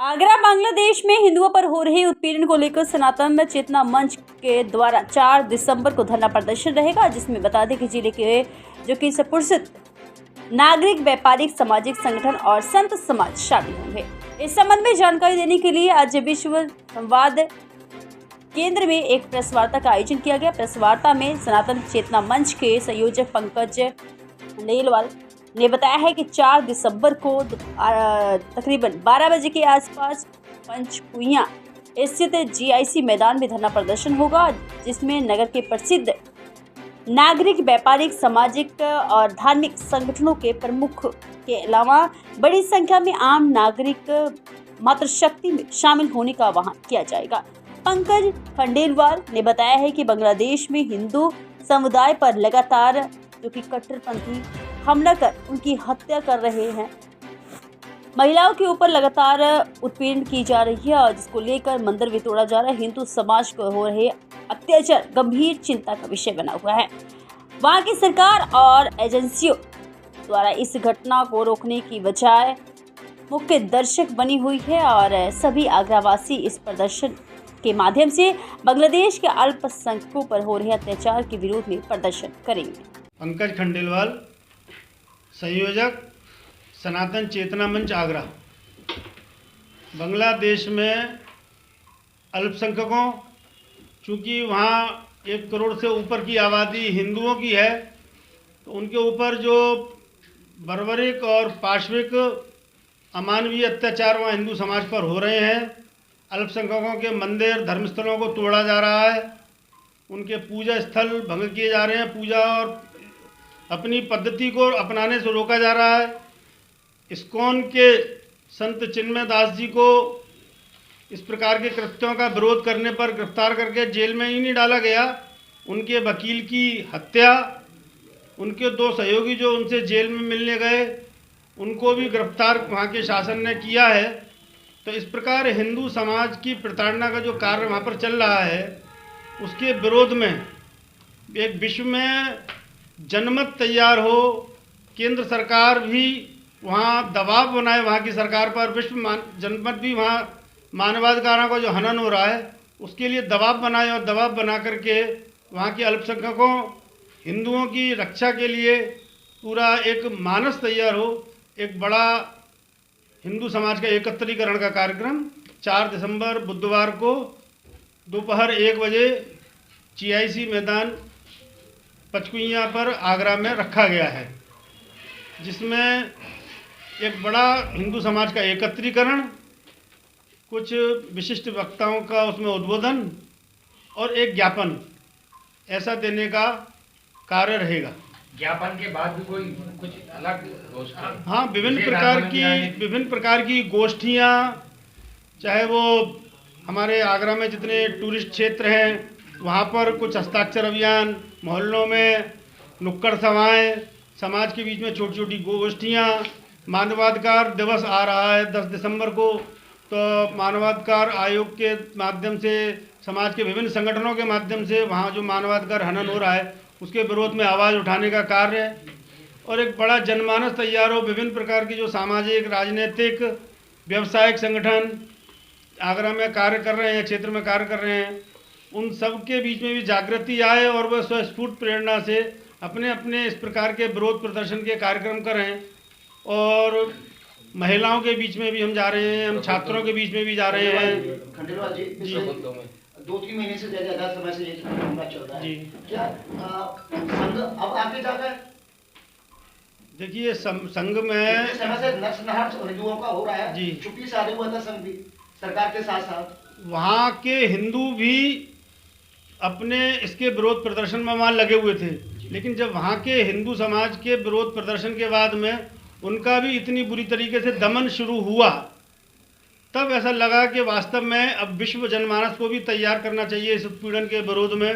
आगरा बांग्लादेश में हिंदुओं पर हो रहे उत्पीड़न को लेकर सनातन चेतना मंच के द्वारा 4 दिसंबर को धरना प्रदर्शन रहेगा, जिसमें बता दें कि जिले के जो कि सुप्रसिद्ध नागरिक, व्यापारिक, सामाजिक संगठन और संत समाज शामिल होंगे। इस संबंध में जानकारी देने के लिए आज विश्व संवाद केंद्र में एक प्रेस वार्ता का आयोजन किया गया। प्रेस वार्ता में सनातन चेतना मंच के संयोजक पंकज खंडेलवाल ने बताया है कि 4 दिसंबर को तकरीबन 12 बजे के आसपास पंचकुइयां स्थित GIC मैदान में धरना प्रदर्शन होगा, जिसमें नगर के प्रसिद्ध नागरिक, व्यापारिक, सामाजिक और धार्मिक संगठनों के प्रमुख के अलावा बड़ी संख्या में आम नागरिक मातृशक्ति में शामिल होने का आह्वान किया जाएगा। पंकज खंडेलवाल ने बताया है कि बांग्लादेश में हिंदू समुदाय पर लगातार जो कि कट्टरपंथी हमला कर उनकी हत्या कर रहे हैं, महिलाओं के ऊपर लगातार उत्पीड़न की जा रही है और जिसको लेकर मंदिर भी तोड़ा जा रहा है। हिंदू समाज को हो रहे अत्याचार गंभीर चिंता का विषय बना हुआ है। वहां की सरकार और एजेंसियों द्वारा इस घटना को रोकने की बजाय मुख्य दर्शक बनी हुई है और सभी आगरावासी इस प्रदर्शन के माध्यम से बांग्लादेश के अल्पसंख्यकों पर हो रहे अत्याचार के विरोध में प्रदर्शन करेंगे। पंकज खंडेलवाल, संयोजक सनातन चेतना मंच आगरा। बांग्लादेश में अल्पसंख्यकों, चूँकि वहाँ 1 करोड़ से ऊपर की आबादी हिंदुओं की है, तो उनके ऊपर जो बर्बरिक और पाशविक अमानवीय अत्याचार वहाँ हिंदू समाज पर हो रहे हैं। अल्पसंख्यकों के मंदिर, धर्मस्थलों को तोड़ा जा रहा है, उनके पूजा स्थल भंग किए जा रहे हैं, पूजा और अपनी पद्धति को अपनाने से रोका जा रहा है। इस्कॉन के संत चिन्मय दास जी को इस प्रकार के कृत्यों का विरोध करने पर गिरफ्तार करके जेल में ही नहीं डाला गया, उनके वकील की हत्या, उनके 2 सहयोगी जो उनसे जेल में मिलने गए उनको भी गिरफ्तार वहाँ के शासन ने किया है। तो इस प्रकार हिंदू समाज की प्रताड़ना का जो कार्य वहाँ पर चल रहा है, उसके विरोध में एक विश्व में जनमत तैयार हो, केंद्र सरकार भी वहाँ दबाव बनाए वहाँ की सरकार पर, विश्व जनमत भी वहाँ मानवाधिकारों का जो हनन हो रहा है उसके लिए दबाव बनाए और दबाव बना करके वहाँ के अल्पसंख्यकों हिंदुओं की रक्षा के लिए पूरा एक मानस तैयार हो। एक बड़ा हिंदू समाज का एकत्रीकरण का कार्यक्रम 4 दिसंबर बुधवार को दोपहर 1 बजे GIC मैदान पंचकुइयां पर आगरा में रखा गया है, जिसमें एक बड़ा हिंदू समाज का एकत्रीकरण, कुछ विशिष्ट वक्ताओं का उसमें उद्बोधन और एक ज्ञापन ऐसा देने का कार्य रहेगा। ज्ञापन के बाद भी कोई कुछ अलग गोष्ठी? हाँ, विभिन्न प्रकार की गोष्ठियाँ, चाहे वो हमारे आगरा में जितने टूरिस्ट क्षेत्र हैं वहाँ पर कुछ हस्ताक्षर अभियान, मोहल्लों में नुक्कड़ सभाएँ, समाज के बीच में छोटी छोटी गोष्ठियाँ। मानवाधिकार दिवस आ रहा है 10 दिसंबर को, तो मानवाधिकार आयोग के माध्यम से, समाज के विभिन्न संगठनों के माध्यम से वहाँ जो मानवाधिकार हनन हो रहा है उसके विरोध में आवाज़ उठाने का कार्य है और एक बड़ा जनमानस तैयार हो। विभिन्न प्रकार की जो सामाजिक, राजनीतिक, व्यावसायिक संगठन आगरा में कार्य कर रहे हैं, क्षेत्र में कार्य कर रहे हैं, उन सब के बीच में भी जागृति आए और वह स्वस्फूर्त प्रेरणा से अपने अपने इस प्रकार के विरोध प्रदर्शन के कार्यक्रम करें। और महिलाओं के बीच में भी हम जा रहे हैं, हम छात्रों के बीच में भी जा रहे हैं। खंडेलवाल जी, 2-3 महीने से ज़्यादा समय से ये मामला चल रहा है जी। क्या संघ अब आगे जाकर, देखिए संघ में समय से नरसंहार हिंदुओं का हो रहा है जी, चुप्पी साधे हुआ था संघ भी सरकार के साथ साथ। वहाँ के हिंदू भी अपने इसके विरोध प्रदर्शन में वहाँ लगे हुए थे, लेकिन जब वहाँ के हिंदू समाज के विरोध प्रदर्शन के बाद में उनका भी इतनी बुरी तरीके से दमन शुरू हुआ, तब ऐसा लगा कि वास्तव में अब विश्व जनमानस को भी तैयार करना चाहिए इस उत्पीड़न के विरोध में।